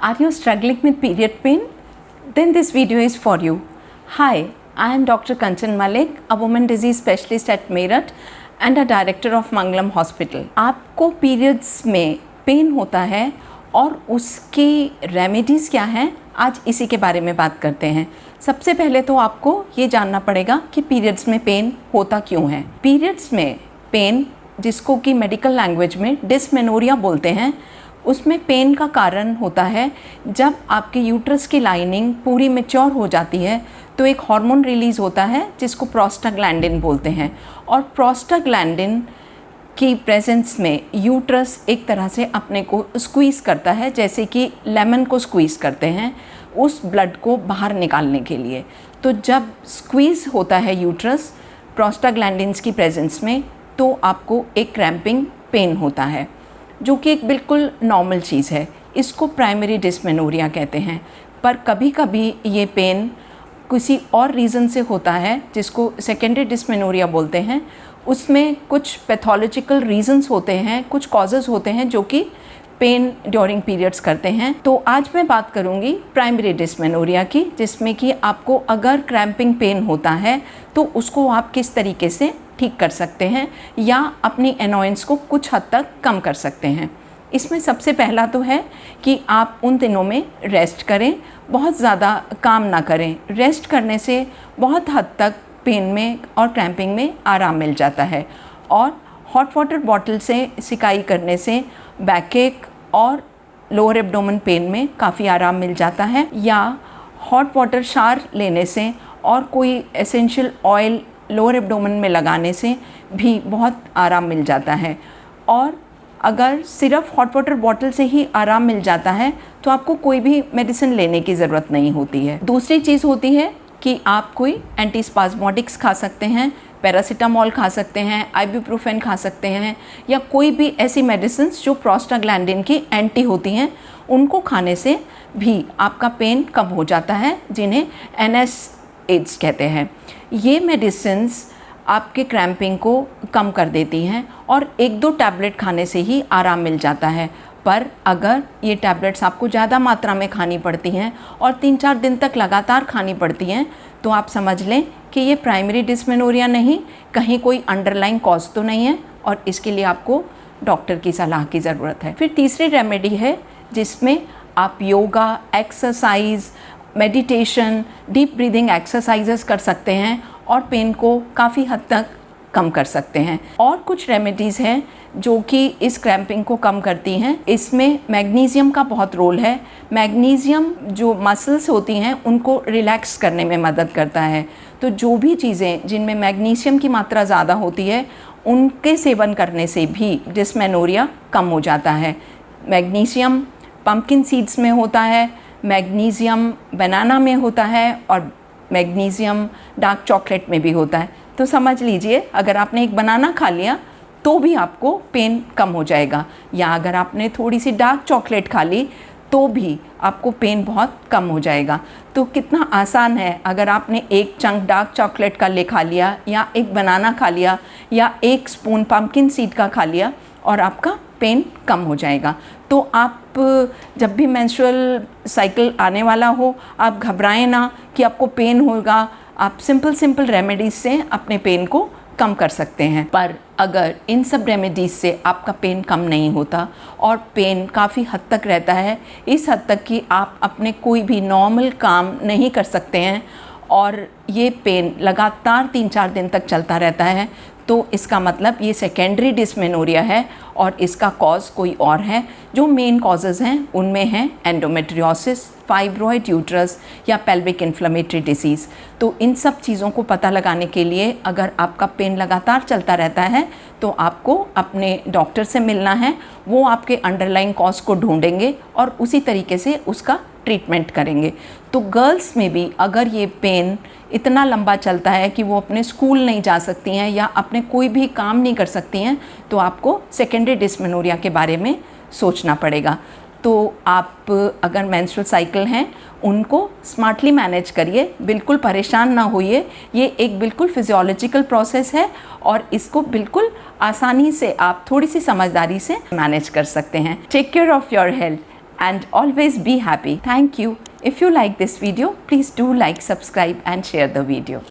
Are you struggling with period pain? Then this video is for you. Hi, I am Dr. Kanchan Malik, a woman disease specialist at Meerut and a director of Mangalam Hospital. आपको periods में pen होता है और उसकी remedies क्या हैं, आज इसी के बारे में बात करते हैं। सबसे पहले तो आपको ये जानना पड़ेगा कि पीरियड्स में पेन होता क्यों है। पीरियड्स में पेन, जिसको कि मेडिकल लैंग्वेज में डिस्मेनोरिया बोलते हैं, उसमें पेन का कारण होता है जब आपके यूट्रस की लाइनिंग पूरी मैच्योर हो जाती है तो एक हार्मोन रिलीज़ होता है जिसको प्रोस्टाग्लैंडिन बोलते हैं। और प्रोस्टाग्लैंडिन की प्रेजेंस में यूट्रस एक तरह से अपने को स्क्वीज़ करता है, जैसे कि लेमन को स्क्वीज़ करते हैं उस ब्लड को बाहर निकालने के लिए। तो जब स्क्वीज़ होता है यूट्रस प्रोस्टाग्लैंडिन्स की प्रेजेंस में तो आपको एक क्रैम्पिंग पेन होता है, जो कि एक बिल्कुल नॉर्मल चीज़ है। इसको प्राइमरी डिस्मेनोरिया कहते हैं। पर कभी कभी ये पेन किसी और रीज़न से होता है जिसको सेकेंडरी डिस्मेनोरिया बोलते हैं। उसमें कुछ पैथोलॉजिकल रीज़न्स होते हैं, कुछ कॉजेज़ होते हैं जो कि पेन ड्यूरिंग पीरियड्स करते हैं। तो आज मैं बात करूंगी प्राइमरी डिस्मेनोरिया की, जिसमें कि आपको अगर क्रैम्पिंग पेन होता है तो उसको आप किस तरीके से ठीक कर सकते हैं या अपनी अनॉयंस को कुछ हद तक कम कर सकते हैं। इसमें सबसे पहला तो है कि आप उन दिनों में रेस्ट करें, बहुत ज़्यादा काम ना करें। रेस्ट करने से बहुत हद तक पेन में और क्रैम्पिंग में आराम मिल जाता है। और हॉट वाटर बॉटल से सिकाई करने से बैकएक और लोअर एब्डोमेन पेन में काफ़ी आराम मिल जाता है। या हॉट वाटर शावर लेने से और कोई एसेंशियल ऑयल लोअर एब्डोमेन में लगाने से भी बहुत आराम मिल जाता है। और अगर सिर्फ हॉट वाटर बॉटल से ही आराम मिल जाता है तो आपको कोई भी मेडिसिन लेने की ज़रूरत नहीं होती है। दूसरी चीज़ होती है कि आप कोई एंटीस्पाज्मोटिक्स खा सकते हैं, पैरासीटामॉल खा सकते हैं, आइबुप्रोफेन खा सकते हैं, या कोई भी ऐसी मेडिसिन जो प्रोस्टाग्लैंडिन की एंटी होती हैं, उनको खाने से भी आपका पेन कम हो जाता है, जिन्हें NSAIDs कहते हैं। ये मेडिसिन्स आपके क्रैम्पिंग को कम कर देती हैं और एक दो टैबलेट खाने से ही आराम मिल जाता है। पर अगर ये टैबलेट्स आपको ज़्यादा मात्रा में खानी पड़ती हैं और 3-4 दिन तक लगातार खानी पड़ती हैं तो आप समझ लें कि ये प्राइमरी डिस्मेनोरिया नहीं, कहीं कोई अंडरलाइंग कॉज तो नहीं है और इसके लिए आपको डॉक्टर की सलाह की ज़रूरत है। फिर तीसरी रेमेडी है जिसमें आप yoga, exercise, meditation, deep breathing exercises कर सकते हैं और पेन को काफ़ी हद तक कम कर सकते हैं। और कुछ रेमेडीज़ हैं जो कि इस क्रैम्पिंग को कम करती हैं। इसमें मैग्नीशियम का बहुत रोल है। मैग्नीशियम जो मसल्स होती हैं उनको रिलैक्स करने में मदद करता है। तो जो भी चीज़ें जिनमें मैग्नीशियम की मात्रा ज़्यादा होती है उनके सेवन करने से भी डिस्मेनोरिया कम हो जाता है। मैग्नीशियम पम्पकिन सीड्स में होता है, मैग्नीशियम बनाना में होता है और मैग्नीशियम डार्क चॉकलेट में भी होता है। तो समझ लीजिए, अगर आपने एक बनाना खा लिया तो भी आपको पेन कम हो जाएगा, या अगर आपने थोड़ी सी डार्क चॉकलेट खा ली तो भी आपको पेन बहुत कम हो जाएगा। तो कितना आसान है, अगर आपने एक चंक डार्क चॉकलेट का खा लिया या एक बनाना खा लिया या एक स्पून पम्पकिन सीड का खा लिया और आपका पेन कम हो जाएगा। तो आप जब भी मेंस्ट्रुअल साइकिल आने वाला हो, आप घबराएं ना कि आपको पेन होगा। आप सिंपल रेमेडीज़ से अपने पेन को कम कर सकते हैं। पर अगर इन सब रेमेडीज़ से आपका पेन कम नहीं होता और पेन काफ़ी हद तक रहता है, इस हद तक कि आप अपने कोई भी नॉर्मल काम नहीं कर सकते हैं और ये पेन लगातार 3-4 दिन तक चलता रहता है, तो इसका मतलब ये सेकेंडरी डिस्मेनोरिया है और इसका कॉज कोई और है। जो मेन कॉजेज़ हैं उनमें हैं एंडोमेट्रियोसिस, फाइब्रॉइड यूट्रस या पेल्विक इन्फ्लेमेटरी डिसीज़। तो इन सब चीज़ों को पता लगाने के लिए अगर आपका पेन लगातार चलता रहता है तो आपको अपने डॉक्टर से मिलना है। वो आपके अंडरलाइंग कॉज को ढूंढेंगे और उसी तरीके से उसका ट्रीटमेंट करेंगे। तो गर्ल्स में भी अगर ये पेन इतना लंबा चलता है कि वो अपने स्कूल नहीं जा सकती हैं या अपने कोई भी काम नहीं कर सकती हैं, तो आपको सेकेंडरी डिस्मेनोरिया के बारे में सोचना पड़ेगा। तो आप अगर मेंस्ट्रुअल साइकिल हैं उनको स्मार्टली मैनेज करिए, बिल्कुल परेशान ना होइए। ये एक बिल्कुल फिजियोलॉजिकल प्रोसेस है और इसको बिल्कुल आसानी से आप थोड़ी सी समझदारी से मैनेज कर सकते हैं। Take care of your health and always be happy. Thank you. If you like this video, please do like, subscribe and share the video.